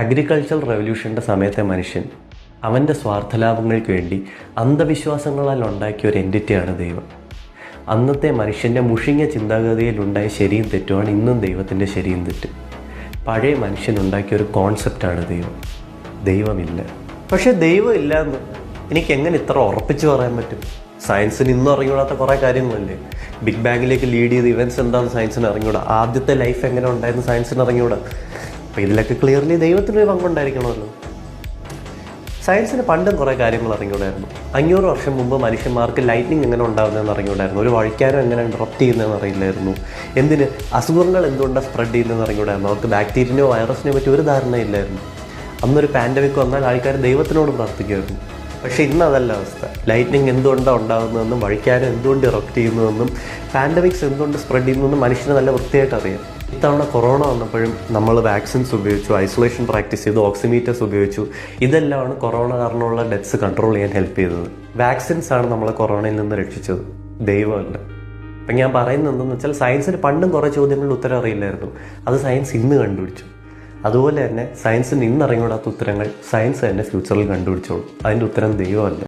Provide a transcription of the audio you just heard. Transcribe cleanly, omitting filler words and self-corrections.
Agriculture റെവല്യൂഷൻ്റെ സമയത്തെ മനുഷ്യൻ അവൻ്റെ സ്വാർത്ഥലാഭങ്ങൾക്ക് വേണ്ടി അന്ധവിശ്വാസങ്ങളാൽ ഉണ്ടാക്കിയ ഒരു എൻറ്റിറ്റിയാണ് ദൈവം. അന്നത്തെ മനുഷ്യൻ്റെ മുഷിഞ്ഞ ചിന്താഗതിയിലുണ്ടായ ശരിയും തെറ്റുമാണ് ഇന്നും ദൈവത്തിൻ്റെ ശരിയും തെറ്റും. പഴയ മനുഷ്യനുണ്ടാക്കിയ ഒരു കോൺസെപ്റ്റാണ് ദൈവം. ദൈവമില്ല. പക്ഷേ ദൈവം ഇല്ല എന്ന് എനിക്ക് എങ്ങനെ ഇത്ര ഉറപ്പിച്ച് പറയാൻ പറ്റും? സയൻസിന് ഇന്നും അറിഞ്ഞൂടാത്ത കുറേ കാര്യങ്ങളല്ലേ. ബിഗ് ബാങ്ങിലേക്ക് ലീഡ് ചെയ്ത ഇവൻറ്റ്സ് എന്താണെന്ന് സയൻസിന് അറിഞ്ഞൂടാ. ആദ്യത്തെ ലൈഫ് എങ്ങനെ ഉണ്ടായിരുന്നു സയൻസിന് അറിഞ്ഞൂടാ. അപ്പോൾ ഇതിലൊക്കെ ക്ലിയർലി ദൈവത്തിനൊരു പങ്കുണ്ടായിരിക്കണമല്ലോ. സയൻസിന് പണ്ടും കുറേ കാര്യങ്ങൾ അറിഞ്ഞൂടായിരുന്നു. 500 വർഷം മുമ്പ് മനുഷ്യന്മാർക്ക് ലൈറ്റ്നിങ് എങ്ങനെ ഉണ്ടാകുന്നതെന്ന് അറിഞ്ഞൂടായിരുന്നു. ഒരു വഴിക്കാരം എങ്ങനെ ഡ്രപ്റ്റ് ചെയ്യുന്നതെന്ന് അറിയില്ലായിരുന്നു. എന്തിന് അസുഖങ്ങൾ എന്തുകൊണ്ടാണ് സ്പ്രെഡ് ചെയ്യുന്നതെന്ന് അറിഞ്ഞൂടായിരുന്നു. അവർക്ക് ബാക്ടീരിയനോ വൈറസിനെയോ പറ്റി ഒരു ധാരണയില്ലായിരുന്നു. അന്നൊരു പാൻഡമിക് വന്നാൽ ആൾക്കാർ ദൈവത്തിനോട് പ്രാർത്ഥിക്കുമായിരുന്നു. പക്ഷേ ഇന്ന് അതല്ല അവസ്ഥ. ലൈറ്റ്നിങ് എന്തുകൊണ്ടാണ് ഉണ്ടാകുന്നതെന്നും വഴിക്കാരം എന്തുകൊണ്ട് ഇറക്റ്റ് ചെയ്യുന്നതെന്നും പാൻഡമിക്സ് എന്തുകൊണ്ട് സ്പ്രെഡ് ചെയ്യുന്നതെന്നും മനുഷ്യന് നല്ല വൃത്തിയായിട്ട് അറിയാം. ഇത്തവണ കൊറോണ വന്നപ്പോഴും നമ്മൾ വാക്സിൻസ് ഉപയോഗിച്ചു, ഐസൊലേഷൻ പ്രാക്ടീസ് ചെയ്തു, ഓക്സിമീറ്റേഴ്സ് ഉപയോഗിച്ചു. ഇതെല്ലാമാണ് കൊറോണ കാരണമുള്ള ഡെത്ത്സ് കൺട്രോൾ ചെയ്യാൻ ഹെൽപ്പ് ചെയ്തത്. വാക്സിൻസ് ആണ് നമ്മളെ കൊറോണയിൽ നിന്ന് രക്ഷിച്ചത്, ദൈവമല്ല. അപ്പം ഞാൻ പറയുന്നത് എന്തെന്ന് വെച്ചാൽ സയൻസിന് പണ്ടും കുറേ ചോദ്യങ്ങളിൽ ഉത്തരം അറിയില്ലായിരുന്നു. അത് സയൻസ് ഇന്ന് കണ്ടുപിടിച്ചു. അതുപോലെ തന്നെ സയൻസിന് ഇന്ന് അറിഞ്ഞൂടാത്ത ഉത്തരങ്ങൾ സയൻസ് തന്നെ ഫ്യൂച്ചറിൽ കണ്ടുപിടിച്ചോളും. അതിൻ്റെ ഉത്തരം ദൈവമല്ല.